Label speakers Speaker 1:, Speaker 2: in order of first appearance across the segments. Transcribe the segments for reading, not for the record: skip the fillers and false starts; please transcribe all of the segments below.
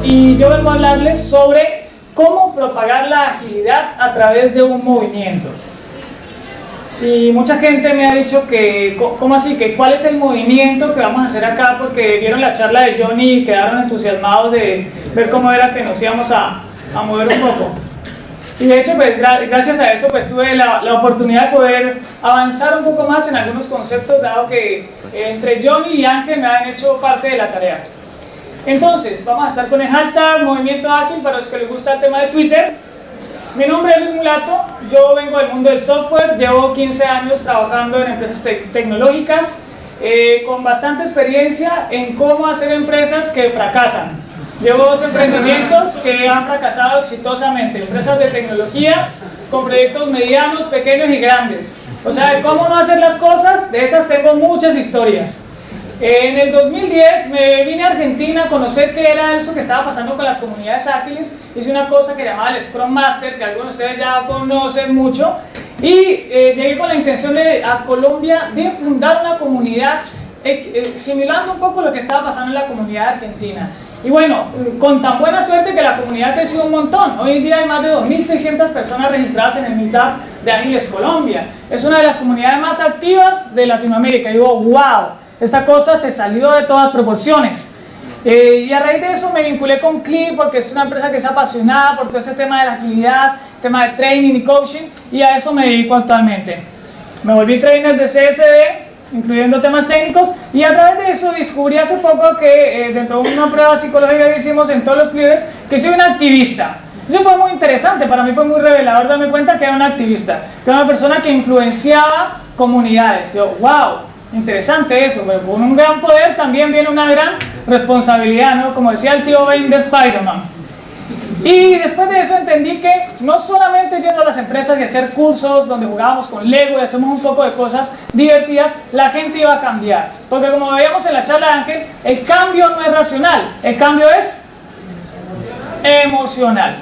Speaker 1: y yo vengo a hablarles sobre cómo propagar la agilidad a través de un movimiento. Y mucha gente me ha dicho que, ¿cómo así? Que ¿cuál es el movimiento que vamos a hacer acá? Porque vieron la charla de Johnny y quedaron entusiasmados de ver cómo era que nos íbamos a mover un poco. Y de hecho, pues gracias a eso, pues tuve la oportunidad de poder avanzar un poco más en algunos conceptos, dado que entre Johnny y Ángel me han hecho parte de la tarea. Entonces, vamos a estar con el hashtag Movimiento Ágil para los que les gusta el tema de Twitter. Mi nombre es Luis Mulato, yo vengo del mundo del software, llevo 15 años trabajando en empresas tecnológicas, con bastante experiencia en cómo hacer empresas que fracasan. Llevo 2 emprendimientos que han fracasado exitosamente, empresas de tecnología con proyectos medianos, pequeños y grandes. O sea, de cómo no hacer las cosas, de esas tengo muchas historias. En el 2010 me vine a Argentina a conocer qué era eso que estaba pasando con las comunidades ágiles. Hice una cosa que llamaba el Scrum Master, que algunos de ustedes ya conocen mucho, y llegué con la intención de a Colombia de fundar una comunidad similando un poco lo que estaba pasando en la comunidad argentina. Y bueno, con tan buena suerte que la comunidad ha crecido un montón. Hoy en día hay más de 2.600 personas registradas en el Meetup de Ágiles Colombia. Es una de las comunidades más activas de Latinoamérica. Y digo, wow, esta cosa se salió de todas proporciones. Y a raíz de eso me vinculé con Clip porque es una empresa que es apasionada por todo ese tema de la agilidad, tema de training y coaching, y a eso me dedico actualmente. Me volví trainer de CSD, incluyendo temas técnicos, y a través de eso descubrí hace poco que dentro de una prueba psicológica que hicimos en todos los clientes, que soy un activista. Eso fue muy interesante, para mí fue muy revelador darme cuenta que era un activista, que era una persona que influenciaba comunidades. Yo, wow, interesante eso, pero con un gran poder también viene una gran responsabilidad, ¿no? Como decía el tío Ben de Spider-Man. Y después de eso entendí que no solamente yendo a las empresas y hacer cursos donde jugábamos con Lego y hacemos un poco de cosas divertidas, la gente iba a cambiar. Porque como veíamos en la charla de Ángel, el cambio no es racional, el cambio es emocional.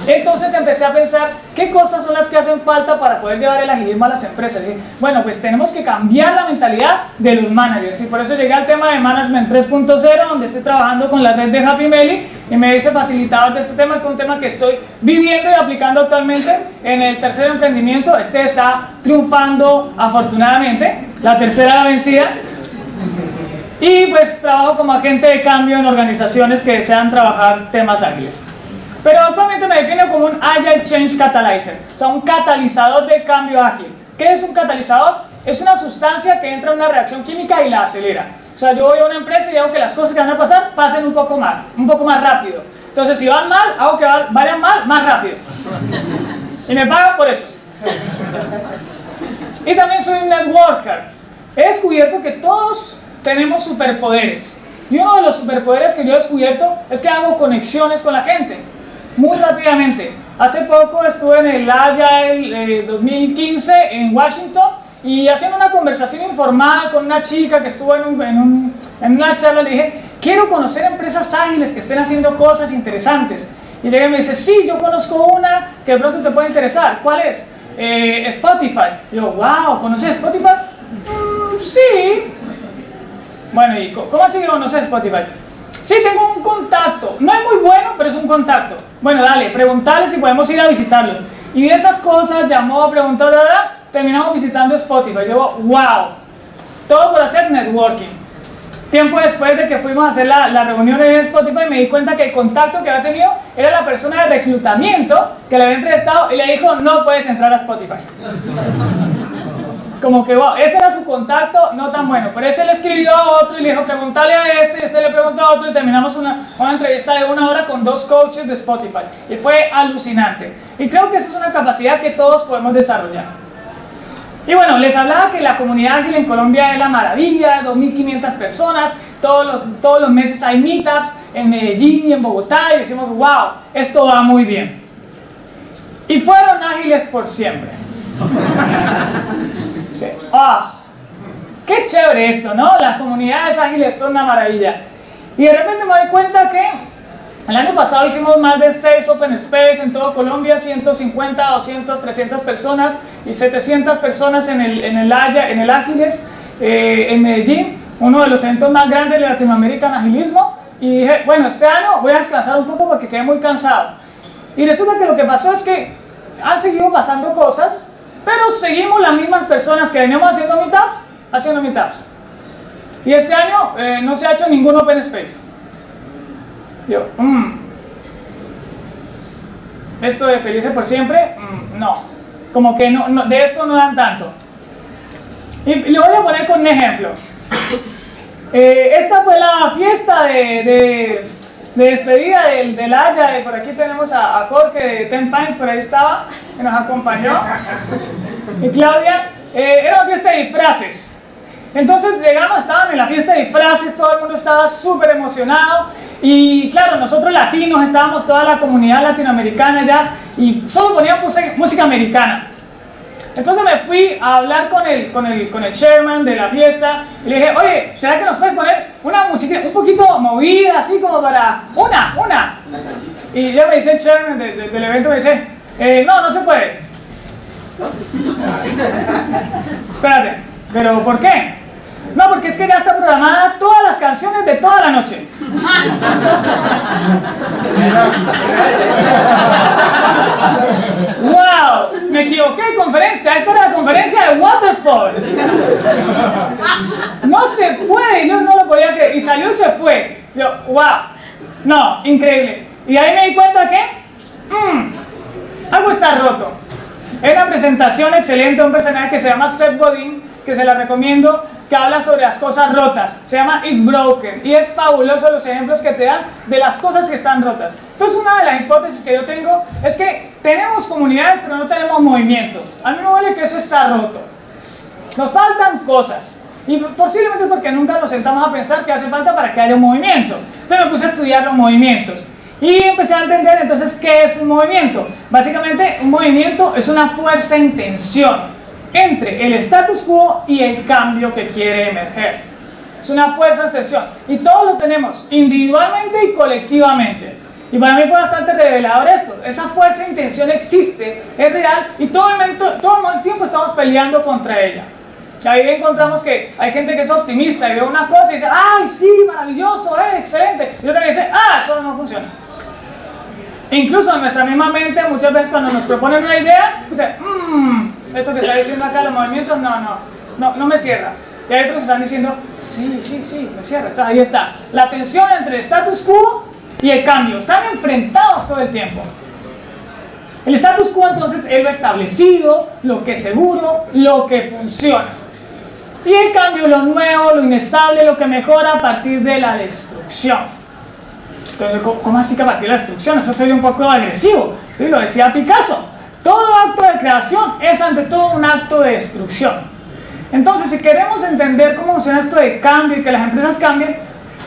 Speaker 1: Entonces empecé a pensar qué cosas son las que hacen falta para poder llevar el agilismo a las empresas. Y dije, bueno, pues tenemos que cambiar la mentalidad de los managers, y por eso llegué al tema de Management 3.0, donde estoy trabajando con la red de Happy Melly y me hice facilitador de este tema, que es un tema que estoy viviendo y aplicando actualmente en el tercer emprendimiento. Este está triunfando afortunadamente, la tercera la vencida. Y pues trabajo como agente de cambio en organizaciones que desean trabajar temas ágiles. Pero actualmente me defino como un Agile Change Catalyzer, o sea, un catalizador del cambio ágil. ¿Qué es un catalizador? Es una sustancia que entra en una reacción química y la acelera. O sea, yo voy a una empresa y hago que las cosas que van a pasar pasen un poco más rápido. Entonces, si van mal, hago que vayan mal más rápido. Y me pagan por eso. Y también soy un networker. He descubierto que todos tenemos superpoderes. Y uno de los superpoderes que yo he descubierto es que hago conexiones con la gente. Muy rápidamente. Hace poco estuve en el Agile 2015 en Washington y haciendo una conversación informal con una chica que estuvo en una charla. Le dije, quiero conocer empresas ágiles que estén haciendo cosas interesantes. Y ella me dice, sí, yo conozco una que de pronto te puede interesar. ¿Cuál es? Spotify. Y yo, wow, ¿conoces Spotify? Sí. Bueno, ¿y cómo así que conoces Spotify? Sí, tengo un contacto, no es muy bueno, pero es un contacto. Bueno, dale, preguntarles si podemos ir a visitarlos. Y de esas cosas, llamó, preguntó, terminamos visitando Spotify. Yo digo, wow, todo por hacer networking. Tiempo después de que fuimos a hacer la reunión en Spotify, me di cuenta que el contacto que había tenido era la persona de reclutamiento que le había entrevistado y le dijo, no puedes entrar a Spotify. Como que, wow, ese era su contacto, no tan bueno. Pero ese le escribió a otro y le dijo, pregúntale a este, y este le preguntó a otro, y terminamos una entrevista de 1 hora con 2 coaches de Spotify. Y fue alucinante. Y creo que esa es una capacidad que todos podemos desarrollar. Y bueno, les hablaba que la comunidad ágil en Colombia es la maravilla, 2.500 personas, todos los meses hay meetups en Medellín y en Bogotá, y decimos, wow, esto va muy bien. Y fueron ágiles por siempre. Qué chévere esto, ¿no? Las comunidades ágiles son una maravilla. Y de repente me doy cuenta que el año pasado hicimos más de 6 Open Space en todo Colombia, 150, 200, 300 personas y 700 personas en el Ágiles en Medellín, uno de los eventos más grandes de Latinoamérica en agilismo. y dije, bueno, este año voy a descansar un poco porque quedé muy cansado. Y resulta que lo que pasó es que han seguido pasando cosas, pero seguimos las mismas personas que veníamos haciendo meetups. Y este año no se ha hecho ningún Open Space. Yo, esto de Felices por Siempre, no. Como que no, de esto no dan tanto. Y lo voy a poner con un ejemplo. Esta fue la fiesta de despedida del Haya. Por aquí tenemos a Jorge de Ten Pines, por ahí estaba, que nos acompañó. Y Claudia. Era una fiesta de disfraces. Entonces llegamos, estaban en la fiesta de disfraces, todo el mundo estaba súper emocionado. Y claro, nosotros latinos, estábamos toda la comunidad latinoamericana ya, y solo poníamos música americana. Entonces me fui a hablar con el chairman de la fiesta y le dije, oye, ¿será que nos puedes poner una música un poquito movida, así como para una? Y ya me dice el chairman del evento, me dice, no se puede. Espérate, ¿pero por qué? No, porque es que ya está programada todas las canciones de toda la noche. ¡Wow! Me equivoqué de conferencia. Esta era la conferencia de Waterfall. No se puede, yo no lo podía creer. Y salió y se fue. Yo, ¡wow! No, increíble. Y ahí me di cuenta que algo está roto. Es una presentación excelente de un personaje que se llama Seth Godin, que se la recomiendo, que habla sobre las cosas rotas. Se llama It's Broken y es fabuloso los ejemplos que te dan de las cosas que están rotas. Entonces una de las hipótesis que yo tengo es que tenemos comunidades pero no tenemos movimiento. A mí me huele que eso está roto. Nos faltan cosas y posiblemente es porque nunca nos sentamos a pensar qué hace falta para que haya un movimiento. Entonces me puse a estudiar los movimientos y empecé a entender entonces qué es un movimiento. Básicamente un movimiento es una fuerza en tensión entre el status quo y el cambio que quiere emerger. Es una fuerza en tensión y todos lo tenemos individualmente y colectivamente. Y para mí fue bastante revelador esto. Esa fuerza en tensión existe, es real y todo el tiempo estamos peleando contra ella. Y ahí encontramos que hay gente que es optimista y ve una cosa y dice, ¡ay, sí, maravilloso, excelente! Y otra que dice, ¡ah, eso no funciona! Incluso en nuestra misma mente, muchas veces cuando nos proponen una idea, dice, esto que está diciendo acá, los movimientos, no me cierra. Y hay otros que están diciendo, sí, me cierra. Entonces ahí está, la tensión entre el status quo y el cambio, están enfrentados todo el tiempo. El status quo entonces es lo establecido, lo que es seguro, lo que funciona. Y el cambio, lo nuevo, lo inestable, lo que mejora a partir de la destrucción. Entonces, ¿cómo así que a partir de la destrucción? Eso sería un poco agresivo. ¿Sí? Lo decía Picasso. Todo acto de creación es ante todo un acto de destrucción. Entonces, si queremos entender cómo funciona esto del cambio y que las empresas cambien,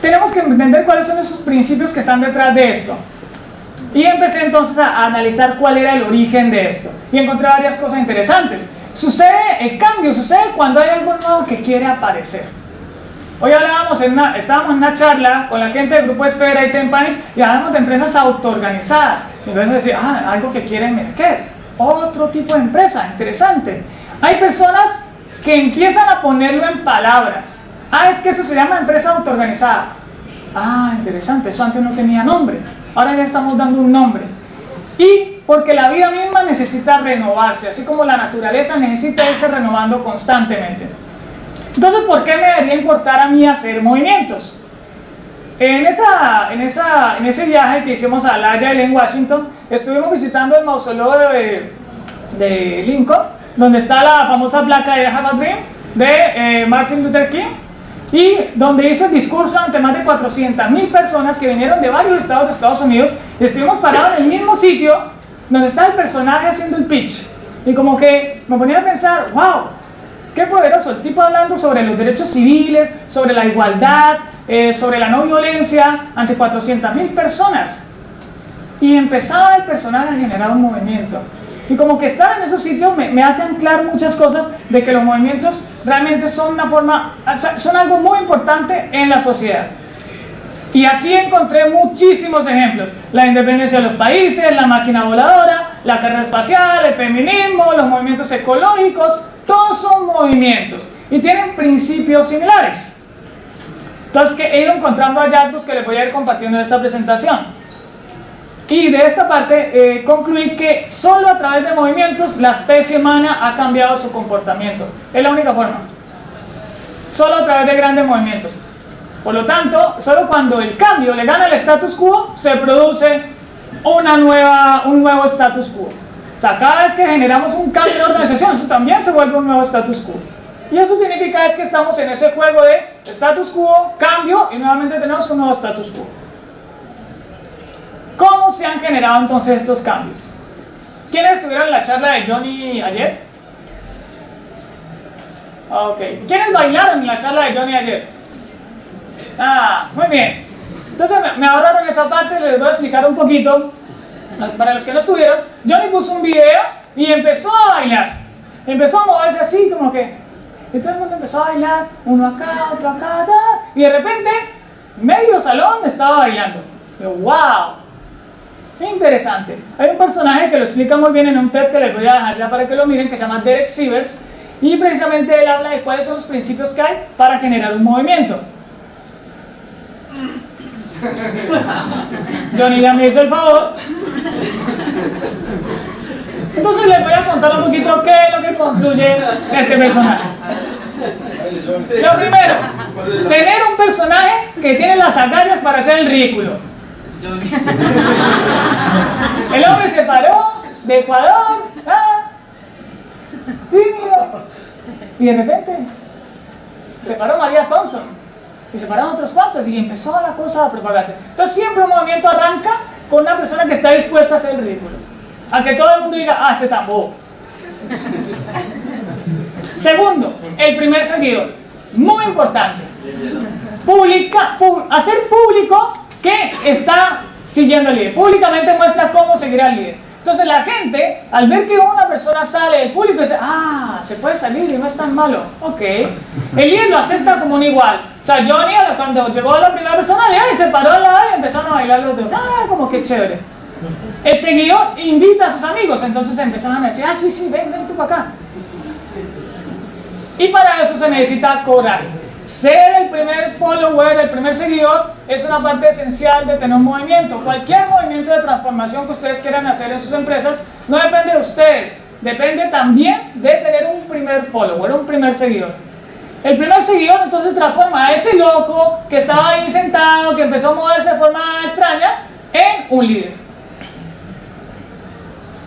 Speaker 1: tenemos que entender cuáles son esos principios que están detrás de esto. Y empecé entonces a analizar cuál era el origen de esto. Y encontré varias cosas interesantes. El cambio sucede cuando hay algo nuevo que quiere aparecer. Hoy estábamos en una charla con la gente del Grupo Esfera y Ten Pines y hablamos de empresas autoorganizadas. Y entonces decía, algo que quiere emerger. Otro tipo de empresa, interesante. Hay personas que empiezan a ponerlo en palabras. Es que eso se llama empresa autoorganizada. Interesante, eso antes no tenía nombre. Ahora ya estamos dando un nombre. Y porque la vida misma necesita renovarse, así como la naturaleza necesita irse renovando constantemente. Entonces, ¿por qué me debería importar a mí hacer movimientos? En ese viaje que hicimos a La Haya en Washington, estuvimos visitando el mausoleo de Lincoln, donde está la famosa placa de I Have a Dream de Martin Luther King, y donde hizo el discurso ante más de 400,000 personas que vinieron de varios estados de Estados Unidos, y estuvimos parados en el mismo sitio donde está el personaje haciendo el pitch. Y como que me ponía a pensar, wow, qué poderoso, el tipo hablando sobre los derechos civiles, sobre la igualdad, sobre la no violencia ante 400,000 personas. Y empezaba el personaje a generar un movimiento. Y como que estar en esos sitios me hace anclar muchas cosas de que los movimientos realmente son algo muy importante en la sociedad. Y así encontré muchísimos ejemplos. La independencia de los países, la máquina voladora, la carrera espacial, el feminismo, los movimientos ecológicos, todos son movimientos y tienen principios similares. Entonces, que he ido encontrando hallazgos que les voy a ir compartiendo en esta presentación. Y de esta parte concluí que solo a través de movimientos la especie humana ha cambiado su comportamiento. Es la única forma. Solo a través de grandes movimientos. Por lo tanto, solo cuando el cambio le gana el status quo, se produce un nuevo status quo. O sea, cada vez que generamos un cambio en la organización, eso también se vuelve un nuevo status quo. Y eso significa es que estamos en ese juego de status quo, cambio, y nuevamente tenemos un nuevo status quo. ¿Cómo se han generado entonces estos cambios? ¿Quiénes estuvieron en la charla de Johnny ayer? Ok. ¿Quiénes bailaron en la charla de Johnny ayer? Ah, muy bien. Entonces me ahorraron esa parte, les voy a explicar un poquito. Para los que no estuvieron, Johnny puso un video y empezó a bailar. Empezó a moverse así como que... Y todo el mundo empezó a bailar, uno acá, otro acá, y de repente, medio salón estaba bailando. Y yo, ¡wow! Interesante. Hay un personaje que lo explica muy bien en un TED que les voy a dejar ya para que lo miren, que se llama Derek Sivers, y precisamente él habla de cuáles son los principios que hay para generar un movimiento. Johnny ya me hizo el favor. Entonces les voy a contar un poquito qué es lo que concluye este personaje. Lo primero, tener un personaje que tiene las agallas para hacer el ridículo. El hombre se paró de Ecuador, tímido, y de repente se paró María Thompson. Y se pararon otros cuantos y empezó la cosa a propagarse. Entonces siempre un movimiento arranca con una persona que está dispuesta a hacer el ridículo. A que todo el mundo diga, ah, este tan bobo. Segundo, el primer seguidor. Muy importante. Hacer público que está siguiendo al líder. Públicamente muestra cómo seguir al líder. Entonces la gente, al ver que una persona sale del público, dice, ah, se puede salir y no es tan malo. Ok. El líder lo acepta como un igual. O sea, Johnny, cuando llegó a la primera persona, se paró al lado y empezaron a bailar los dos. Ah, como que chévere. El seguidor invita a sus amigos, entonces empezaron a decir, ah, sí, ven tú para acá. Y para eso se necesita coraje. Ser el primer follower, el primer seguidor, es una parte esencial de tener un movimiento. Cualquier movimiento de transformación que ustedes quieran hacer en sus empresas, no depende de ustedes, depende también de tener un primer follower, un primer seguidor. El primer seguidor entonces transforma a ese loco que estaba ahí sentado, que empezó a moverse de forma extraña, en un líder.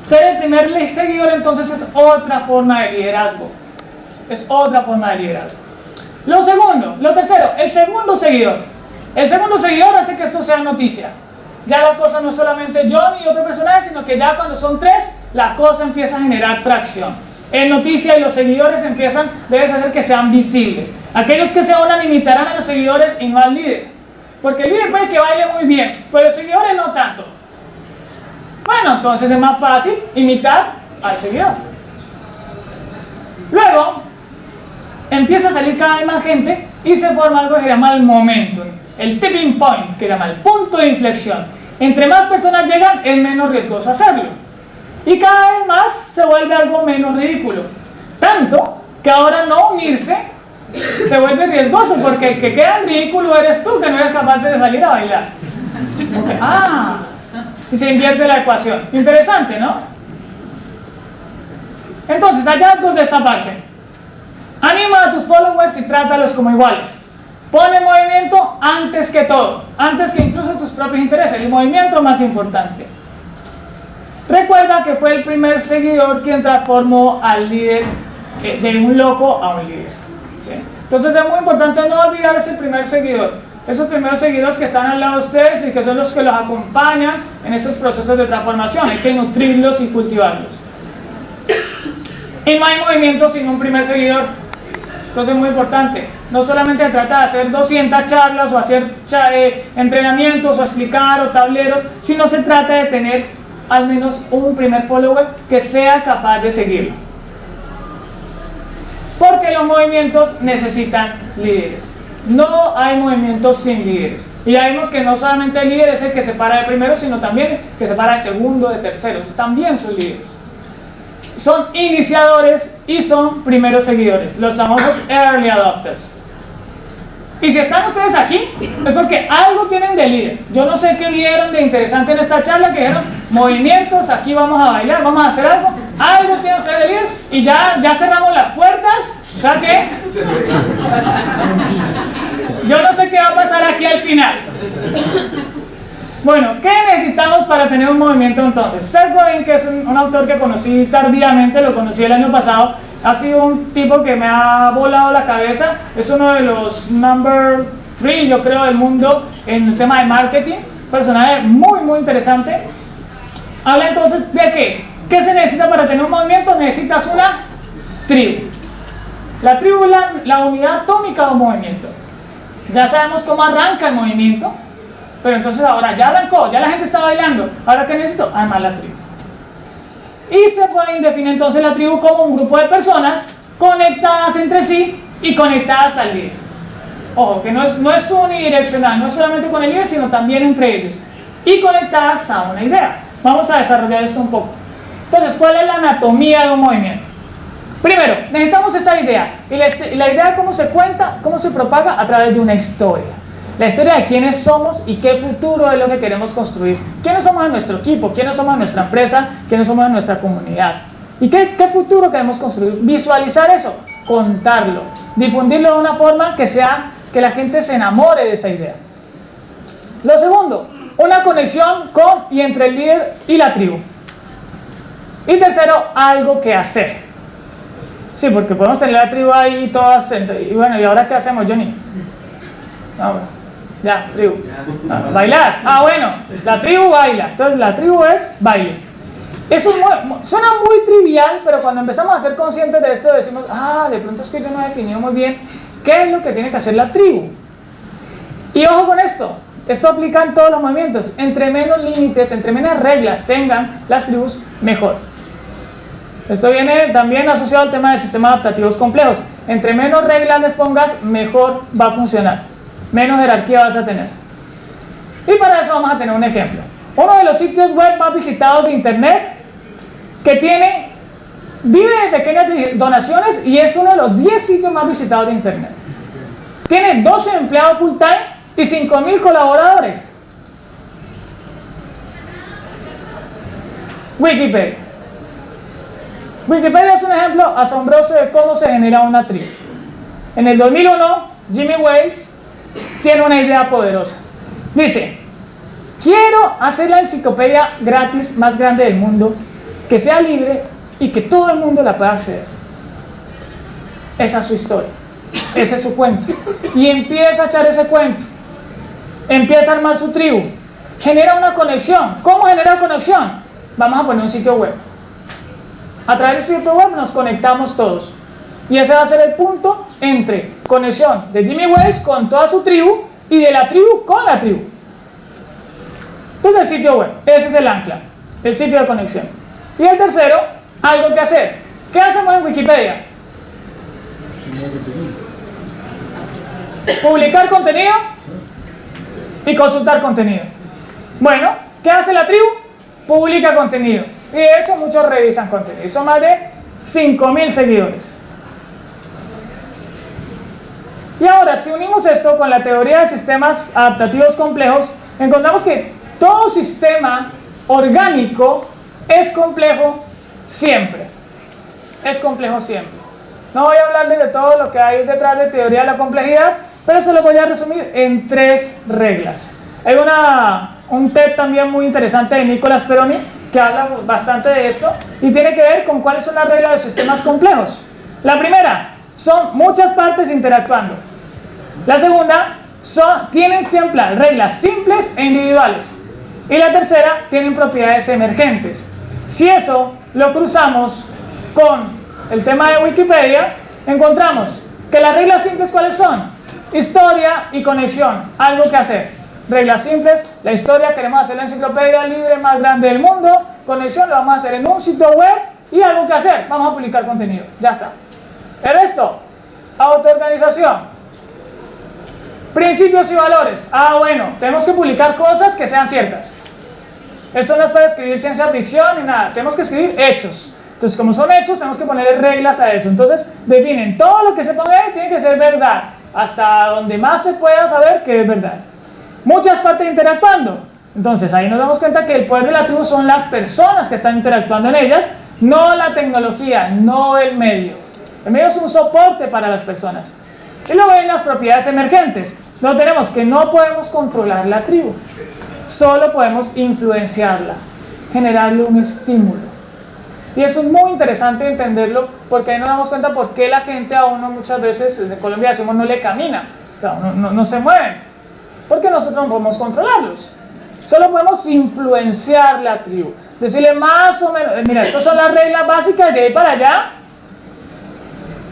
Speaker 1: Ser el primer seguidor entonces es otra forma de liderazgo. Es otra forma de liderazgo. Lo tercero, el segundo seguidor. El segundo seguidor hace que esto sea noticia. Ya la cosa no es solamente Johnny y otro personaje, sino que ya cuando son tres, la cosa empieza a generar tracción. En noticia y los seguidores debes hacer que sean visibles. Aquellos que se unan imitarán a los seguidores y no al líder. Porque el líder puede que baile muy bien, pero los seguidores no tanto. Bueno, entonces es más fácil imitar al seguidor. Luego, empieza a salir cada vez más gente y se forma algo que se llama el momentum, el tipping point, que se llama el punto de inflexión. Entre más personas llegan, es menos riesgoso hacerlo. Y cada vez más se vuelve algo menos ridículo. Tanto que ahora no unirse se vuelve riesgoso, porque el que queda en ridículo eres tú, que no eres capaz de salir a bailar. Y se invierte la ecuación. Interesante, ¿no? Entonces, hallazgos de esta parte. Anima a tus followers y trátalos como iguales. Pon el movimiento antes que todo, antes que incluso tus propios intereses. El movimiento más importante. Recuerda que fue el primer seguidor quien transformó al líder de un loco a un líder. ¿Sí? Entonces es muy importante no olvidar ese primer seguidor. Esos primeros seguidores que están al lado de ustedes y que son los que los acompañan en esos procesos de transformación. Hay que nutrirlos y cultivarlos. Y no hay movimiento sin un primer seguidor. Entonces es muy importante. No solamente se trata de hacer 200 charlas o hacer entrenamientos o explicar o tableros, sino se trata de tener al menos un primer follower que sea capaz de seguirlo. Porque los movimientos necesitan líderes. No hay movimientos sin líderes. Y ya vimos que no solamente el líder es el que se para de primero, sino también que se para de segundo, de tercero. También son líderes. Son iniciadores y son primeros seguidores, los famosos early adopters. Y si están ustedes aquí, es porque algo tienen de líder. Yo no sé qué vieron de interesante en esta charla, que dijeron, movimientos, aquí vamos a bailar, vamos a hacer algo. Algo tienen ustedes de líder y ya cerramos las puertas. O sea que yo no sé qué va a pasar aquí al final. Bueno, ¿qué necesitamos para tener un movimiento entonces? Seth Godin, que es un autor que conocí tardíamente, lo conocí el año pasado, ha sido un tipo que me ha volado la cabeza, es uno de los number 3, yo creo, del mundo en el tema de marketing, personaje muy interesante. Habla entonces de ¿qué se necesita para tener un movimiento? Necesitas una tribu. La tribu es la unidad atómica de un movimiento. Ya sabemos cómo arranca el movimiento, pero entonces ahora ya arrancó, ya la gente está bailando. ¿Ahora qué necesito? Armar la tribu. Y se puede definir entonces la tribu como un grupo de personas conectadas entre sí y conectadas al líder. Ojo, que no es unidireccional, no es solamente con el líder, sino también entre ellos. Y conectadas a una idea. Vamos a desarrollar esto un poco. Entonces, ¿cuál es la anatomía de un movimiento? Primero, necesitamos esa idea. Y la idea, ¿cómo se cuenta? ¿Cómo se propaga? A través de una historia. La historia de quiénes somos y qué futuro es lo que queremos construir. ¿Quiénes somos en nuestro equipo? ¿Quiénes somos en nuestra empresa? ¿Quiénes somos en nuestra comunidad? ¿Y qué futuro queremos construir? Visualizar eso, contarlo, difundirlo de una forma que la gente se enamore de esa idea. Lo segundo, una conexión con y entre el líder y la tribu. Y tercero, algo que hacer. Sí, porque podemos tener la tribu ahí todas, y bueno, ¿y ahora qué hacemos, Johnny? Ya, tribu. Bailar. Bueno, la tribu baila. Entonces la tribu es baile. Eso suena muy trivial, pero cuando empezamos a ser conscientes de esto decimos, de pronto es que yo no he definido muy bien qué es lo que tiene que hacer la tribu. Y ojo con esto aplica en todos los movimientos. Entre menos límites, entre menos reglas tengan las tribus, mejor. Esto viene también asociado al tema de sistemas adaptativos complejos. Entre menos reglas les pongas, mejor va a funcionar. Menos jerarquía vas a tener. Y para eso vamos a tener un ejemplo. Uno de los sitios web más visitados de internet, que vive de pequeñas donaciones y es uno de los 10 sitios más visitados de internet. Tiene 12 empleados full time y 5.000 colaboradores. Wikipedia. Wikipedia es un ejemplo asombroso de cómo se genera una tribu. En el 2001, Jimmy Wales tiene una idea poderosa. Dice, quiero hacer la enciclopedia gratis más grande del mundo, que sea libre y que todo el mundo la pueda acceder. Esa es su historia, ese es su cuento. Y empieza a echar ese cuento, empieza a armar su tribu, genera una conexión. ¿Cómo genera conexión? Vamos a poner un sitio web. A través del sitio web nos conectamos todos. Y ese va a ser el punto entre conexión de Jimmy Wales con toda su tribu y de la tribu con la tribu. Entonces el sitio web, ese es el ancla, el sitio de conexión. Y el tercero, algo que hacer. ¿Qué hacemos en Wikipedia? Publicar contenido y consultar contenido. Bueno, ¿qué hace la tribu? Publica contenido. Y de hecho muchos revisan contenido. Son más de 5.000 seguidores. Y ahora, si unimos esto con la teoría de sistemas adaptativos complejos, encontramos que todo sistema orgánico es complejo siempre. Es complejo siempre. No voy a hablarles de todo lo que hay detrás de teoría de la complejidad, pero se lo voy a resumir en 3 reglas. Hay un TED también muy interesante de Nicolas Peroni que habla bastante de esto y tiene que ver con cuáles son las reglas de sistemas complejos. La primera, son muchas partes interactuando. La segunda, tienen siempre reglas simples e individuales. Y la tercera, tienen propiedades emergentes. Si eso lo cruzamos con el tema de Wikipedia, encontramos que las reglas simples, ¿cuáles son? Historia y conexión, algo que hacer. Reglas simples, la historia, queremos hacer la enciclopedia libre más grande del mundo. Conexión, lo vamos a hacer en un sitio web. Y algo que hacer, vamos a publicar contenido. Ya está. El resto, autoorganización. Principios y valores. Bueno, tenemos que publicar cosas que sean ciertas. Esto no es para escribir ciencia ficción ni nada. Tenemos que escribir hechos. Entonces, como son hechos, tenemos que ponerle reglas a eso. Entonces, definen todo lo que se ponga ahí tiene que ser verdad. hasta donde más se pueda saber que es verdad. Muchas partes interactuando. Entonces ahí nos damos cuenta que el poder de la tribu son las personas que están interactuando en ellas, no la tecnología, no el medio. El medio es un soporte para las personas. Y luego ven las propiedades emergentes. No tenemos que no podemos controlar la tribu, solo podemos influenciarla, generarle un estímulo. Y eso es muy interesante entenderlo, porque ahí nos damos cuenta por qué la gente a uno muchas veces, en Colombia decimos no le camina, o sea, no se mueven, porque nosotros no podemos controlarlos, solo podemos influenciar la tribu, decirle más o menos, mira, estas son las reglas básicas, de ahí para allá,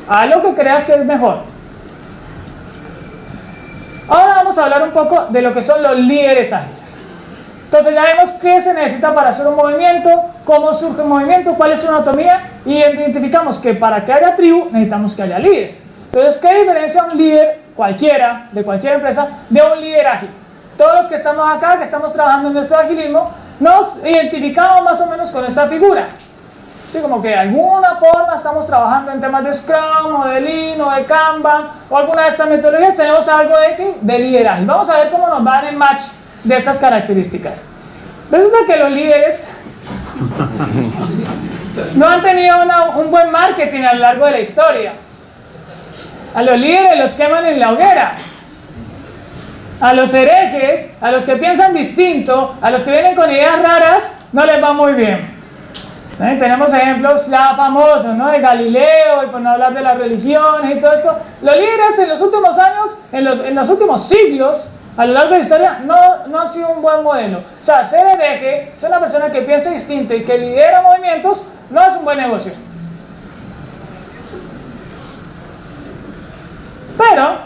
Speaker 1: haz lo que creas que es mejor. Ahora vamos a hablar un poco de lo que son los líderes ágiles. Entonces ya vemos qué se necesita para hacer un movimiento, cómo surge un movimiento, cuál es su anatomía, y identificamos que para que haya tribu necesitamos que haya líder. Entonces, ¿qué diferencia un líder cualquiera, de cualquier empresa, de un líder ágil? Todos los que estamos acá, que estamos trabajando en nuestro agilismo, nos identificamos más o menos con esta figura. Sí, como que de alguna forma estamos trabajando en temas de Scrum, o de Lean, o de Kanban, o alguna de estas metodologías, tenemos algo de liderazgo. Vamos a ver cómo nos va en el match de estas características. Resulta que los líderes no han tenido un buen marketing a lo largo de la historia. A los líderes los queman en la hoguera. A los herejes, a los que piensan distinto, a los que vienen con ideas raras, no les va muy bien. Tenemos ejemplos ya famosos, ¿no? De Galileo, y por no hablar de las religiones y todo esto. Los líderes en los últimos años, en los últimos siglos, a lo largo de la historia, no ha sido un buen modelo. O sea, ser hereje, ser una persona que piensa distinto y que lidera movimientos, no es un buen negocio. Pero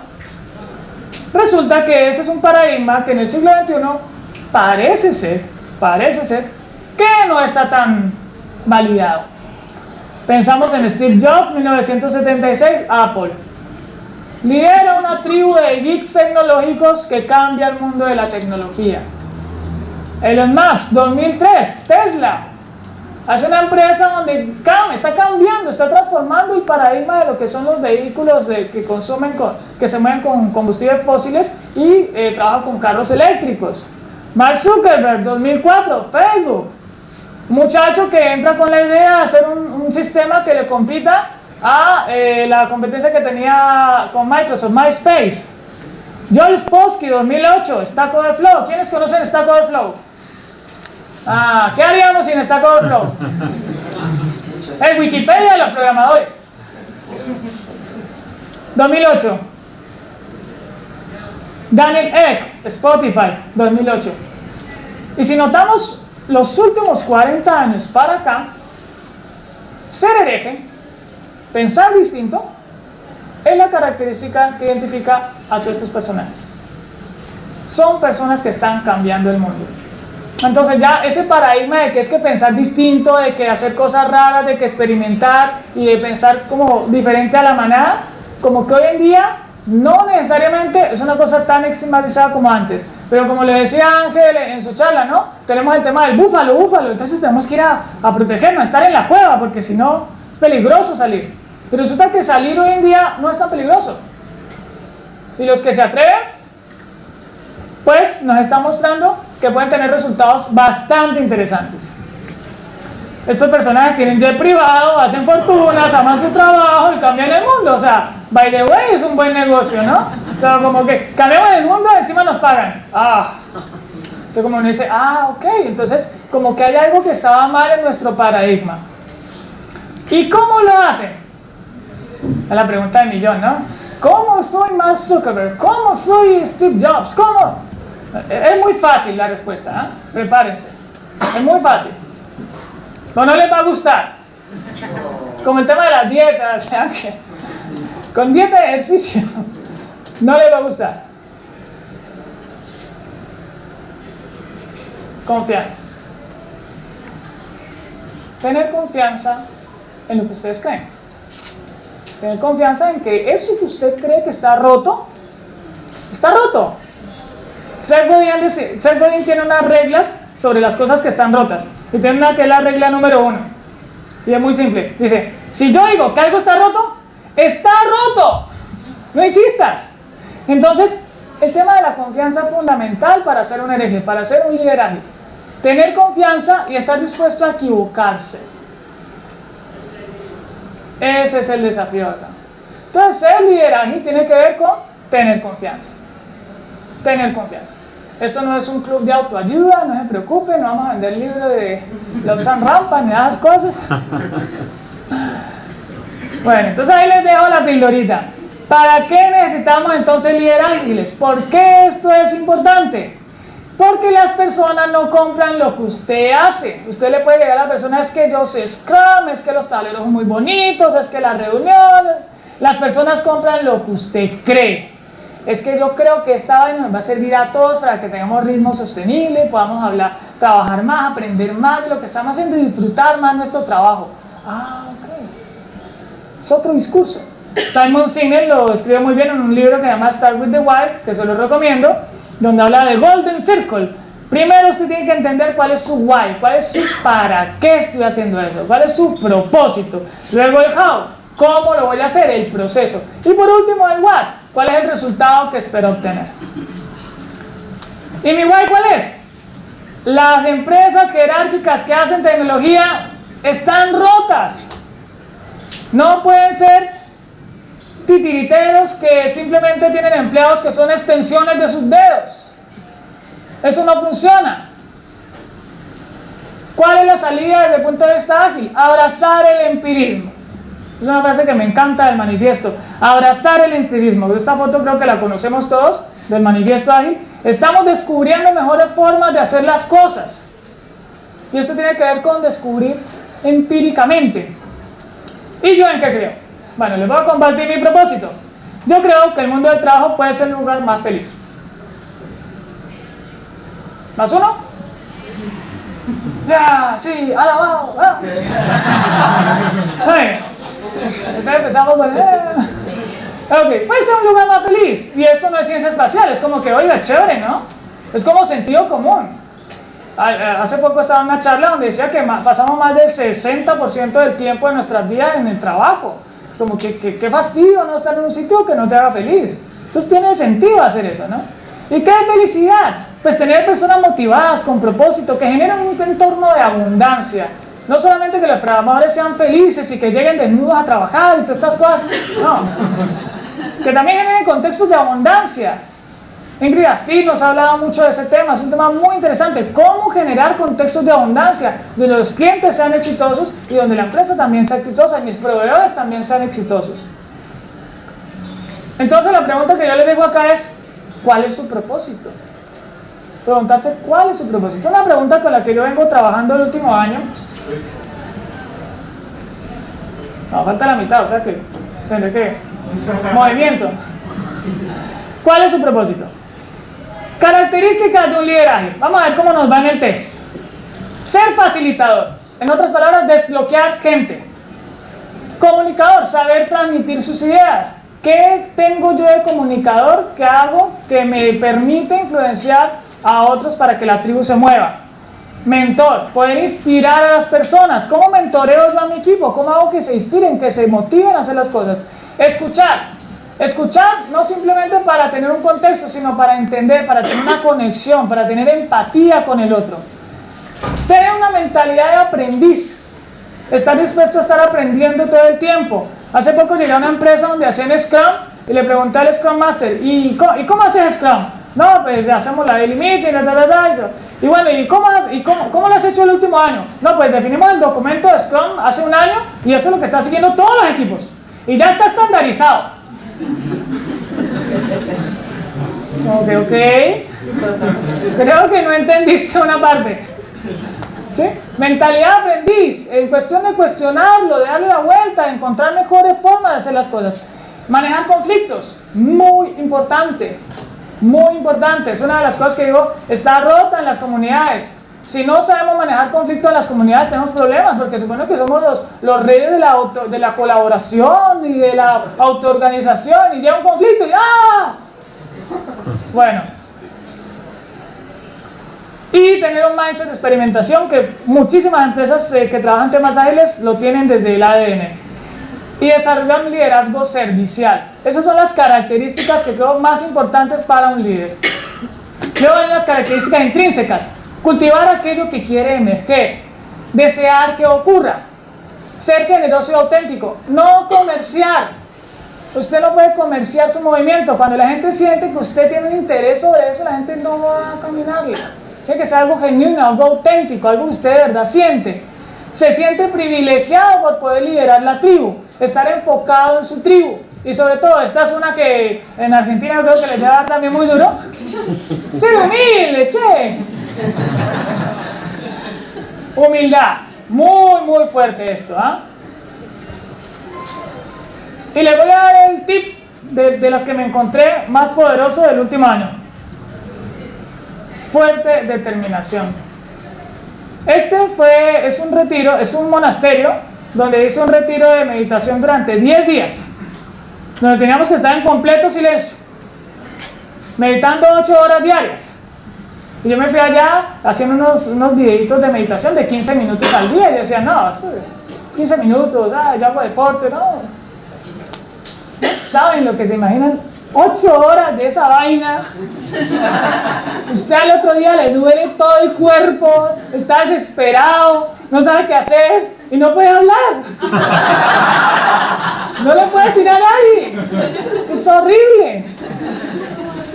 Speaker 1: resulta que ese es un paradigma que en el siglo XXI parece ser que no está tan validado. Pensamos en Steve Jobs, 1976, Apple. Lidera una tribu de geeks tecnológicos que cambia el mundo de la tecnología. Elon Musk, 2003, Tesla. Hace una empresa donde está cambiando, está transformando el paradigma de lo que son los vehículos que se mueven con combustibles fósiles y trabaja con carros eléctricos. Mark Zuckerberg, 2004, Facebook. Un muchacho que entra con la idea de hacer un sistema que le compita a la competencia que tenía con Microsoft, MySpace. Joel Spolsky, 2008, Stack Overflow. ¿Quiénes conocen Stack Overflow? ¿Qué haríamos sin Stack Overflow? El Wikipedia de los programadores. 2008. Daniel Ek, Spotify, 2008. Y si notamos los últimos 40 años para acá, ser hereje, pensar distinto, es la característica que identifica a todos estos personajes. Son personas que están cambiando el mundo. Entonces ya ese paradigma de que es que pensar distinto, de que hacer cosas raras, de que experimentar y de pensar como diferente a la manada, como que hoy en día no necesariamente es una cosa tan estigmatizada como antes. Pero como le decía Ángel en su charla, ¿no? Tenemos el tema del búfalo, entonces tenemos que ir a protegernos, a estar en la cueva, porque si no es peligroso salir. Pero resulta que salir hoy en día no es tan peligroso. Y los que se atreven, pues nos están mostrando que pueden tener resultados bastante interesantes. Estos personajes tienen jet privado, hacen fortunas, aman su trabajo y cambian el mundo. O sea, by the way, es un buen negocio, ¿no? O sea, como que cambiamos el mundo y encima nos pagan. Entonces como uno dice, ok, entonces como que hay algo que estaba mal en nuestro paradigma. ¿Y cómo lo hacen? Es la pregunta del millón, ¿no? ¿Cómo soy Mark Zuckerberg? ¿Cómo soy Steve Jobs? ¿Cómo? Es muy fácil la respuesta, prepárense. Es muy fácil. No les va a gustar. Como el tema de las dietas, con dieta y ejercicio, no les va a gustar. Confianza. Tener confianza en lo que ustedes creen. Tener confianza en que eso que usted cree que está roto, está roto. Seth Godin tiene unas reglas sobre las cosas que están rotas. Y tiene una que es la regla número 1. Y es muy simple. Dice, si yo digo que algo está roto, ¡está roto! No insistas. Entonces, el tema de la confianza es fundamental para ser un hereje, para ser un líder ágil. Tener confianza y estar dispuesto a equivocarse. Ese es el desafío acá. Entonces, ser líder ágil tiene que ver con tener confianza. Tener confianza. Esto no es un club de autoayuda, no se preocupen, no vamos a vender el libro de Lobsang Rampa ni esas cosas. Bueno, entonces ahí les dejo la pildorita. ¿Para qué necesitamos entonces líderes ágiles? ¿Por qué esto es importante? Porque las personas no compran lo que usted hace. Usted le puede llegar a la persona, es que yo sé Scrum, es que los tableros son muy bonitos, es que las reuniones. Las personas compran lo que usted cree. Es que yo creo que esta vaina nos va a servir a todos para que tengamos ritmo sostenible, podamos hablar, trabajar más, aprender más de lo que estamos haciendo y disfrutar más nuestro trabajo. Ah, ok. Es otro discurso. Simon Sinek lo escribe muy bien en un libro que se llama Start with the Why, que se lo recomiendo, donde habla de Golden Circle. Primero usted tiene que entender cuál es su why, cuál es su para qué estoy haciendo eso, cuál es su propósito. Luego el how, cómo lo voy a hacer, el proceso. Y por último el what, cuál es el resultado que espero obtener. ¿Y mi why cuál es? Las empresas jerárquicas que hacen tecnología están rotas. No pueden ser titiriteros que simplemente tienen empleados que son extensiones de sus dedos. Eso no funciona. ¿Cuál es la salida desde el punto de vista ágil? Abrazar el empirismo. Es una frase que me encanta del manifiesto. Abrazar el empirismo. Esta foto creo que la conocemos todos, del manifiesto ágil. Estamos descubriendo mejores formas de hacer las cosas. Y esto tiene que ver con descubrir empíricamente. ¿Y yo en qué creo? Bueno, les voy a compartir mi propósito. Yo creo que el mundo del trabajo puede ser el lugar más feliz. ¿Más uno? ¡Ya! ¡Sí! ¡Alabado! ¡Ah! Bueno, entonces empezamos con... Ok, puede ser un lugar más feliz. Y esto no es ciencia espacial, es como que, oiga, chévere, ¿no? Es como sentido común. Hace poco estaba en una charla donde decía que pasamos más del 60% del tiempo de nuestras vidas en el trabajo. Como que qué fastidio no estar en un sitio que no te haga feliz. Entonces tiene sentido hacer eso, ¿no? ¿Y qué es felicidad? Pues tener personas motivadas, con propósito, que generen un entorno de abundancia. No solamente que los programadores sean felices y que lleguen desnudos a trabajar y todas estas cosas, no. Que también generen contextos de abundancia. Ingrid Asti nos ha hablado mucho de ese tema, es un tema muy interesante. Cómo generar contextos de abundancia, donde los clientes sean exitosos y donde la empresa también sea exitosa y mis proveedores también sean exitosos. Entonces la pregunta que yo les dejo acá es, ¿cuál es su propósito? Preguntarse cuál es su propósito. Esta es una pregunta con la que yo vengo trabajando el último año. No, falta la mitad, o sea que tendré que... Movimiento. ¿Cuál es su propósito? Características de un líder ágil. Vamos a ver cómo nos va en el test. Ser facilitador. En otras palabras, desbloquear gente. Comunicador, saber transmitir sus ideas. ¿Qué tengo yo de comunicador que hago que me permite influenciar a otros para que la tribu se mueva? Mentor, poder inspirar a las personas. ¿Cómo mentoreo yo a mi equipo? ¿Cómo hago que se inspiren, que se motiven a hacer las cosas? Escuchar. Escuchar no simplemente para tener un contexto, sino para entender, para tener una conexión, para tener empatía con el otro. Tener una mentalidad de aprendiz. Estar dispuesto a estar aprendiendo todo el tiempo. Hace poco llegué a una empresa donde hacían Scrum y le pregunté al Scrum Master, ¿y cómo haces Scrum? No, pues ya hacemos la daily meeting, y bueno, ¿y cómo lo has hecho el último año? No, pues definimos el documento de Scrum hace un año y eso es lo que están siguiendo todos los equipos. Y ya está estandarizado. Ok. Creo que no entendiste una parte. ¿Sí? Mentalidad de aprendiz, en cuestión de cuestionarlo, de darle la vuelta, de encontrar mejores formas de hacer las cosas. Manejar conflictos, muy importante, es una de las cosas que digo, está rota en las comunidades. Si no sabemos manejar conflictos en las comunidades tenemos problemas, porque supone que somos los reyes de la colaboración y de la autoorganización, y llega un conflicto y ¡ah! Bueno. Y tener un mindset de experimentación que muchísimas empresas que trabajan temas ágiles lo tienen desde el ADN. y desarrollar un liderazgo servicial. Esas son las características que creo más importantes para un líder. Luego hay las características intrínsecas: cultivar aquello que quiere emerger, desear que ocurra, ser generoso y auténtico, no comerciar. Usted no puede comerciar su movimiento. Cuando la gente siente que usted tiene un interés sobre eso, la gente no va a caminarle. Tiene que ser algo genuino, algo auténtico, algo que usted de verdad siente. Se siente privilegiado por poder liderar la tribu, estar enfocado en su tribu. Y sobre todo, esta es una que en Argentina creo que les debe dar también muy duro. Ser humilde, che. Humildad. Muy, muy fuerte esto, ¿ah? Y les voy a dar el tip de las que me encontré más poderoso del último año. Fuerte determinación. Es un retiro, es un monasterio donde hice un retiro de meditación durante 10 días, donde teníamos que estar en completo silencio, meditando 8 horas diarias. Y yo me fui allá haciendo unos videitos de meditación de 15 minutos al día, y yo decía, no, 15 minutos, yo hago deporte, no. No saben lo que se imaginan, 8 horas de esa vaina. Usted al otro día le duele todo el cuerpo, está desesperado, no sabe qué hacer y no puede hablar. No le puede decir a nadie. Eso es horrible.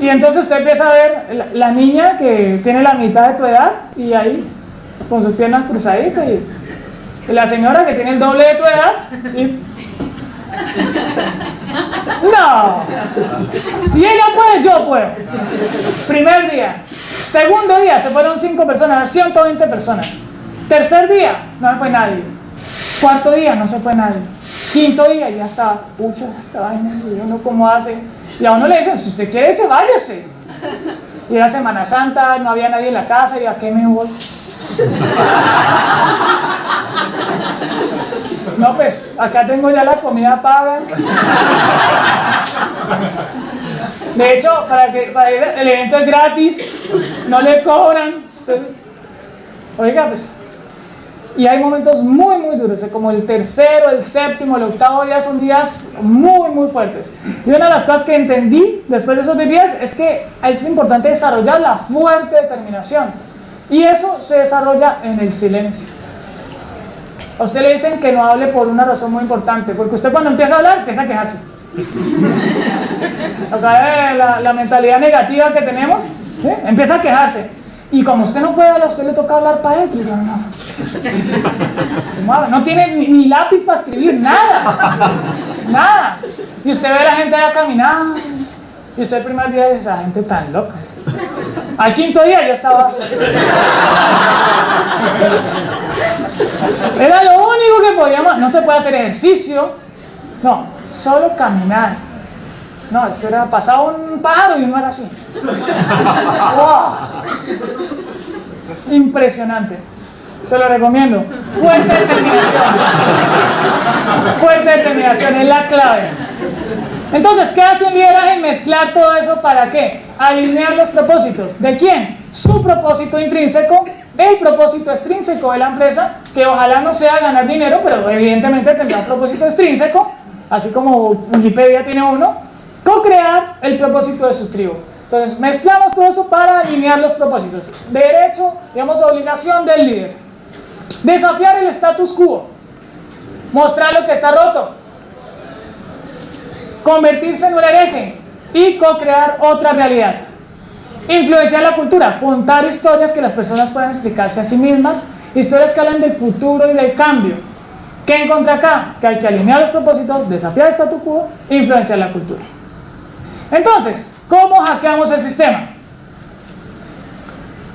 Speaker 1: Y entonces usted empieza a ver la niña que tiene la mitad de tu edad y ahí, con sus piernas cruzaditas, y la señora que tiene el doble de tu edad y... No, si ella puede, yo puedo. Primer día. Segundo día se fueron 5 personas, 120 personas. Tercer día no se fue nadie. Cuarto día no se fue nadie. Quinto día ya estaba, pucha, esta vaina, y uno cómo hace. Y a uno le dicen, si usted quiere irse, váyase. Y era Semana Santa, no había nadie en la casa, y ¿a qué me voy? No, pues, acá tengo ya la comida paga. De hecho, para ir, el evento es gratis, no le cobran. Entonces, oiga, pues. Y hay momentos muy, muy duros, como el tercero, el séptimo, el octavo día son días muy, muy fuertes. Y una de las cosas que entendí después de esos días es que es importante desarrollar la fuerte determinación. Y eso se desarrolla en el silencio. A usted le dicen que no hable por una razón muy importante, porque usted cuando empieza a hablar, empieza a quejarse. Acá la mentalidad negativa que tenemos, empieza a quejarse. Y como usted no puede hablar, a usted le toca hablar para adentro. No tiene ni lápiz para escribir, nada. Nada. Y usted ve a la gente allá caminando. Y usted el primer día dice, esa gente tan loca. Al quinto día ya estaba así. Era lo único que podíamos. No se puede hacer ejercicio. No, solo caminar. No, eso era, pasaba un pájaro y uno era así. ¡Wow! Impresionante. Se lo recomiendo. Fuerte determinación. Fuerte determinación es la clave. Entonces, ¿qué hace un liderazgo? Mezclar todo eso ¿para qué? Alinear los propósitos. ¿De quién? Su propósito intrínseco, el propósito extrínseco de la empresa, que ojalá no sea ganar dinero, pero evidentemente tendrá un propósito extrínseco, así como Wikipedia tiene uno. Co-crear el propósito de su tribu. Entonces, mezclamos todo eso para alinear los propósitos. Derecho, digamos, obligación del líder. Desafiar el status quo. Mostrar lo que está roto. Convertirse en un hereje y co-crear otra realidad. Influenciar la cultura, contar historias que las personas puedan explicarse a sí mismas, historias que hablan del futuro y del cambio. ¿Qué encontré acá? Que hay que alinear los propósitos, desafiar el status quo, influenciar la cultura. Entonces, ¿cómo hackeamos el sistema?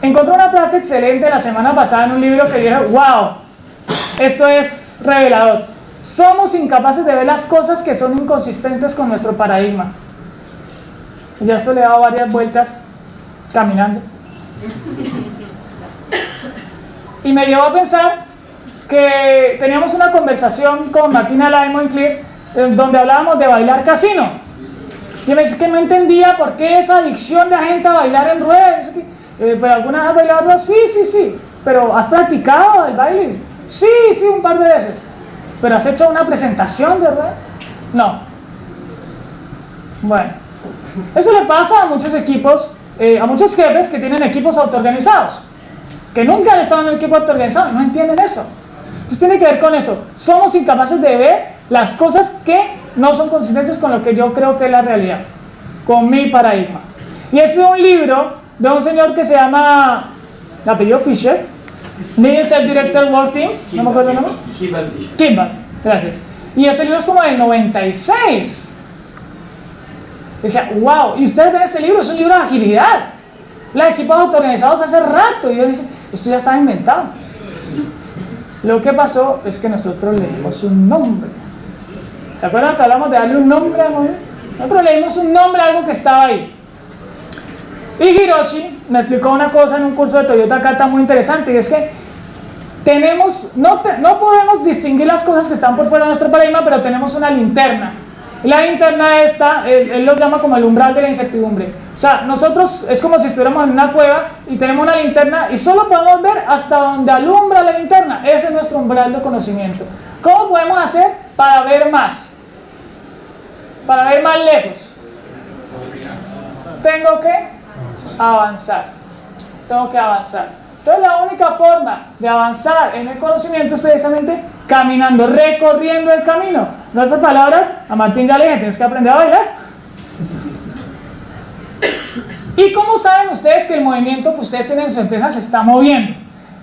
Speaker 1: Encontré una frase excelente la semana pasada en un libro que dije, wow, esto es revelador. Somos incapaces de ver las cosas que son inconsistentes con nuestro paradigma. Y ya esto le he dado varias vueltas caminando. Y me llevó a pensar que teníamos una conversación con Martina Limon Clear donde hablábamos de bailar casino. Yo me dice que no entendía por qué esa adicción de la gente a bailar en ruedas. ¿Pero alguna vez has bailado? Sí. ¿Pero has practicado el baile? Sí, un par de veces. ¿Pero has hecho una presentación, verdad? No. Bueno, eso le pasa a muchos equipos, a muchos jefes que tienen equipos autoorganizados, que nunca han estado en un equipo autoorganizado y no entienden eso. Entonces tiene que ver con eso. Somos incapaces de ver las cosas que no son consistentes con lo que yo creo que es la realidad, con mi paradigma. Y ese es un libro de un señor que se llama, el apellido Fisher, Leading Self-Directed Work Teams, no me acuerdo el nombre. Kimball, gracias. Y este libro es como del 96. Decía, wow, y ustedes ven este libro, es un libro de agilidad. Los equipos autoorganizados hace rato. Y yo dije, esto ya estaba inventado. Lo que pasó es que nosotros leímos un nombre. ¿Se acuerdan que hablamos de darle un nombre a movimiento? Nosotros leímos un nombre a algo que estaba ahí. Y Hiroshi me explicó una cosa en un curso de Toyota Kata muy interesante, y es que no podemos distinguir las cosas que están por fuera de nuestro paradigma, pero tenemos una linterna. Y la linterna esta, él lo llama como el umbral de la incertidumbre. O sea, nosotros es como si estuviéramos en una cueva y tenemos una linterna y solo podemos ver hasta donde alumbra la linterna. Ese es nuestro umbral de conocimiento. ¿Cómo podemos hacer para ver más? Para ver más lejos. Tengo que avanzar. Tengo que avanzar. Entonces la única forma de avanzar en el conocimiento es precisamente caminando, recorriendo el camino. En otras palabras, a Martín ya le dije, tienes que aprender a bailar. ¿Y cómo saben ustedes que el movimiento que ustedes tienen en su empresa se está moviendo?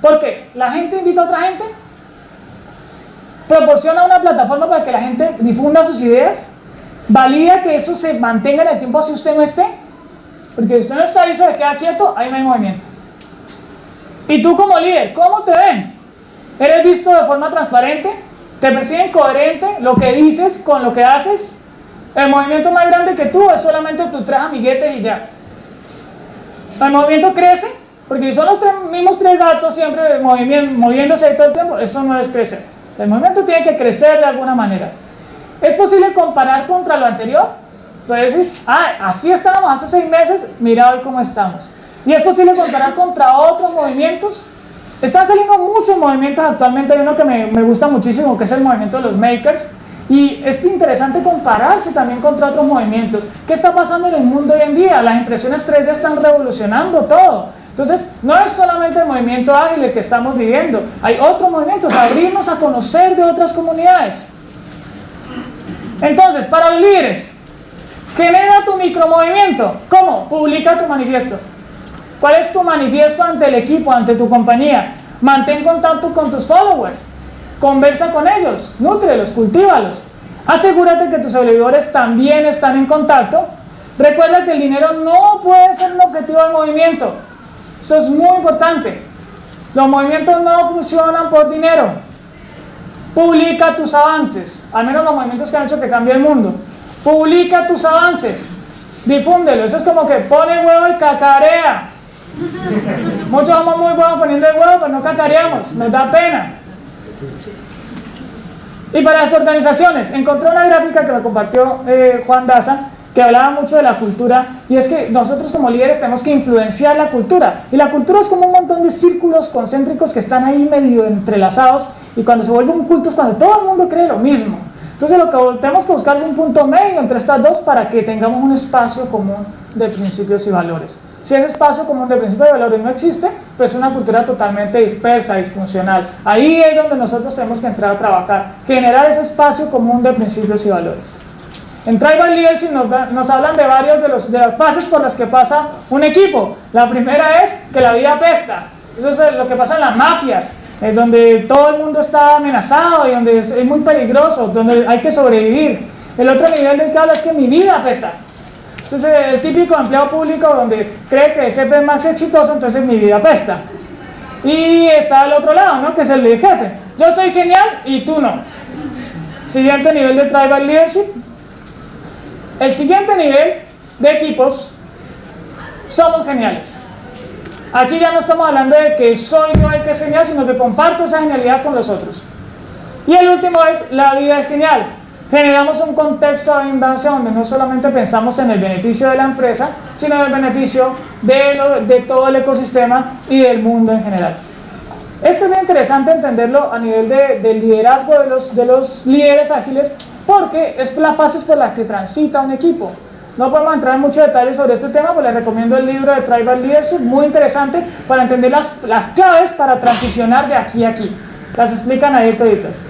Speaker 1: Porque la gente invita a otra gente, proporciona una plataforma para que la gente difunda sus ideas, valida que eso se mantenga en el tiempo así usted no esté, porque si usted no está ahí, se queda quieto, ahí no hay movimiento. Y tú como líder, ¿cómo te ven? ¿Eres visto de forma transparente? ¿Te perciben coherente lo que dices con lo que haces? El movimiento más grande que tú es solamente tus 3 amiguetes y ya. El movimiento crece, porque si son los mismos 3 gatos siempre moviéndose ahí todo el tiempo, eso no es crecer. El movimiento tiene que crecer de alguna manera. ¿Es posible comparar contra lo anterior? Puedes decir, así estábamos hace 6 meses, mira hoy cómo estamos. ¿Y es posible comparar contra otros movimientos? Están saliendo muchos movimientos actualmente. Hay uno que me gusta muchísimo, que es el movimiento de los makers. Y es interesante compararse también contra otros movimientos. ¿Qué está pasando en el mundo hoy en día? Las impresiones 3D están revolucionando todo. Entonces, no es solamente el movimiento ágil el que estamos viviendo. Hay otros movimientos, abrirnos a conocer de otras comunidades. Entonces, para los líderes, genera tu micromovimiento. ¿Cómo? Publica tu manifiesto. ¿Cuál es tu manifiesto ante el equipo, ante tu compañía? Mantén contacto con tus followers. Conversa con ellos, nútrelos, cultívalos. Asegúrate que tus seguidores también están en contacto. Recuerda que el dinero no puede ser un objetivo del movimiento. Eso es muy importante. Los movimientos no funcionan por dinero. Publica tus avances, al menos los movimientos que han hecho que cambie el mundo. Publica tus avances, difúndelo. Eso es como que pone el huevo y cacarea. Muchos somos muy buenos poniendo el huevo, pero no cacareamos, nos da pena. Y para las organizaciones, encontré una gráfica que me compartió Juan Daza, que hablaba mucho de la cultura, y es que nosotros como líderes tenemos que influenciar la cultura, y la cultura es como un montón de círculos concéntricos que están ahí medio entrelazados, y cuando se vuelve un culto es cuando todo el mundo cree lo mismo. Entonces lo que tenemos que buscar es un punto medio entre estas dos para que tengamos un espacio común de principios y valores. Si ese espacio común de principios y valores no existe, pues es una cultura totalmente dispersa, disfuncional. Ahí es donde nosotros tenemos que entrar a trabajar, generar ese espacio común de principios y valores. En Tribal Leadership nos hablan de varias de las fases por las que pasa un equipo. La primera es que la vida apesta. Eso es lo que pasa en las mafias, donde todo el mundo está amenazado y donde es muy peligroso, donde hay que sobrevivir. El otro nivel del que habla es que mi vida apesta. Ese es el típico empleo público donde cree que el jefe es más exitoso, entonces mi vida apesta. Y está el otro lado, ¿no? Que es el del jefe. Yo soy genial y tú no. Siguiente nivel de Tribal Leadership. El siguiente nivel de equipos, somos geniales. Aquí ya no estamos hablando de que soy yo el que es genial, sino que comparto esa genialidad con los otros. Y el último es, la vida es genial. Generamos un contexto de abundancia donde no solamente pensamos en el beneficio de la empresa, sino en el beneficio de todo el ecosistema y del mundo en general. Esto es bien interesante entenderlo a nivel de liderazgo de los líderes ágiles, porque es las fases por las que transita un equipo. No podemos entrar en muchos detalles sobre este tema, pero les recomiendo el libro de Tribal Leadership, muy interesante para entender las claves para transicionar de aquí a aquí. Las explican ahí toditas.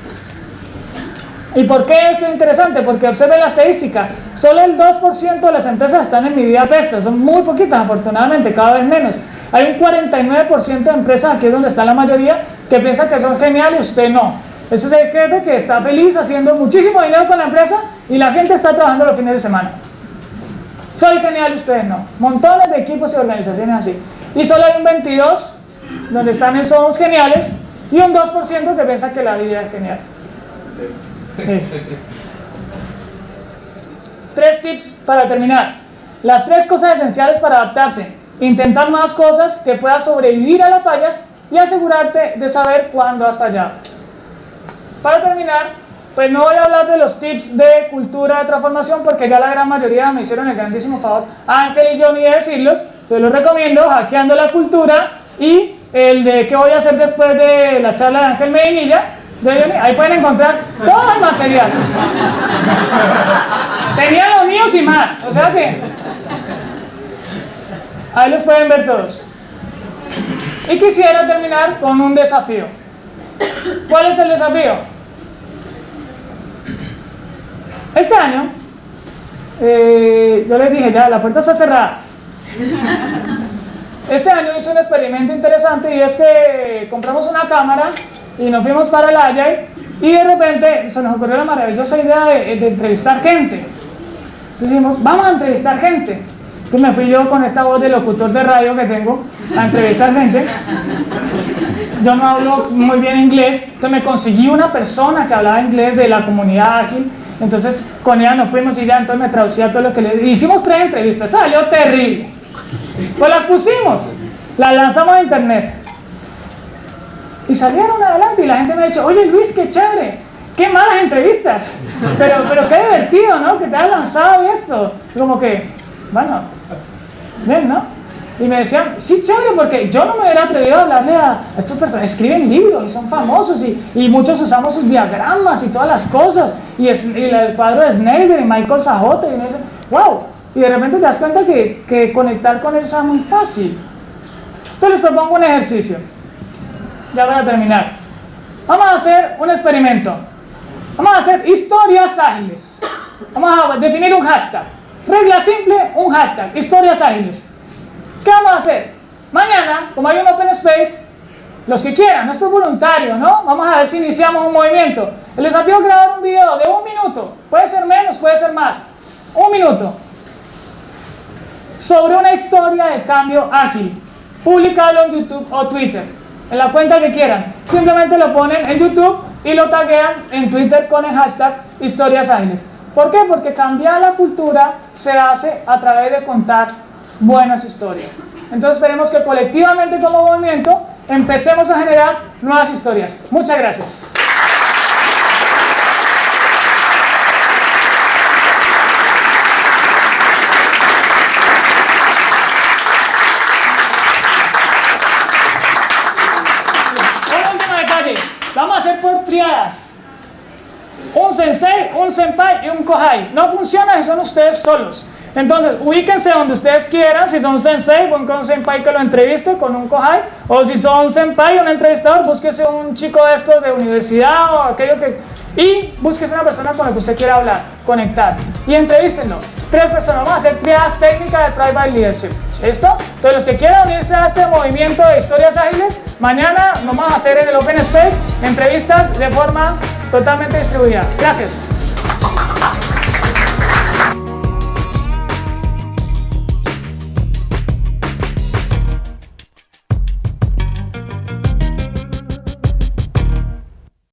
Speaker 1: ¿Y por qué esto es interesante? Porque observen la estadística, solo el 2% de las empresas están en mi vida pesta, son muy poquitas afortunadamente, cada vez menos. Hay un 49% de empresas, aquí es donde está la mayoría, que piensan que son geniales y usted no. Ese es el jefe que está feliz haciendo muchísimo dinero con la empresa y la gente está trabajando los fines de semana. Soy genial y ustedes no. Montones de equipos y organizaciones así. Y solo hay un 22% donde están en somos geniales y un 2% que piensa que la vida es genial. Sí. 3 tips para terminar. Las 3 cosas esenciales para adaptarse. Intentar nuevas cosas, que puedas sobrevivir a las fallas y asegurarte de saber cuándo has fallado. Para terminar, pues no voy a hablar de los tips de cultura de transformación porque ya la gran mayoría me hicieron el grandísimo favor, Ángel y yo, ni de decirlos. Entonces los recomiendo, Hackeando la Cultura, y el de qué voy a hacer después de la charla de Ángel Medinilla. Ahí pueden encontrar todo el material. Tenía los míos y más, o sea que ahí los pueden ver todos. Y quisiera terminar con un desafío. ¿Cuál es el desafío? Este año, yo les dije ya, la puerta está cerrada. Este año hice un experimento interesante y es que compramos una cámara y nos fuimos para el Agile y de repente se nos ocurrió la maravillosa idea de entrevistar gente. Entonces dijimos, vamos a entrevistar gente. Entonces me fui yo con esta voz de locutor de radio que tengo a entrevistar gente. Yo no hablo muy bien inglés, entonces me conseguí una persona que hablaba inglés de la comunidad ágil. Entonces con ella nos fuimos y ya entonces me traducía todo lo que les... Hicimos 3 entrevistas, salió terrible. Pues las pusimos, las lanzamos a internet. Y salieron adelante y la gente me ha dicho, oye Luis, qué chévere, qué malas entrevistas, pero qué divertido, ¿no? Que te has lanzado y esto. Como que, bueno, bien, ¿no? Y me decían, sí, chévere, porque yo no me hubiera atrevido a hablarle a estas personas. Escriben libros y son famosos y muchos usamos sus diagramas y todas las cosas. Y el cuadro de Snyder y Michael Sajote. Y me dicen, wow. Y de repente te das cuenta que conectar con ellos es muy fácil. Entonces les propongo un ejercicio. Ya voy a terminar. Vamos a hacer un experimento. Vamos a hacer historias ágiles. Vamos a definir un hashtag. Regla simple, un hashtag. Historias ágiles. ¿Qué vamos a hacer? Mañana, como hay un Open Space, los que quieran, esto es voluntario, ¿no? Vamos a ver si iniciamos un movimiento. El desafío es grabar un video de 1 minuto. Puede ser menos, puede ser más. 1 minuto. Sobre una historia de cambio ágil. Publicado en YouTube o Twitter. En la cuenta que quieran. Simplemente lo ponen en YouTube y lo taguean en Twitter con el hashtag historias ágiles. ¿Por qué? Porque cambiar la cultura se hace a través de contar buenas historias. Entonces esperemos que colectivamente como movimiento empecemos a generar nuevas historias. Muchas gracias. Un último detalle. Vamos a hacer por triadas. Un sensei, un senpai y un kohai. No funciona si son ustedes solos. Entonces, ubíquense donde ustedes quieran. Si son sensei, busquen un senpai que lo entreviste con un kohai. O si son senpai, un entrevistador, búsquese un chico de estos de universidad o aquello que... Y búsquese una persona con la que usted quiera hablar, conectar. Y entrevístenlo. 3 personas. Vamos a hacer triadas técnicas de Tribal Leadership. ¿Listo? Entonces, los que quieran unirse a este movimiento de historias ágiles, mañana vamos a hacer en el Open Space entrevistas de forma totalmente distribuida. Gracias.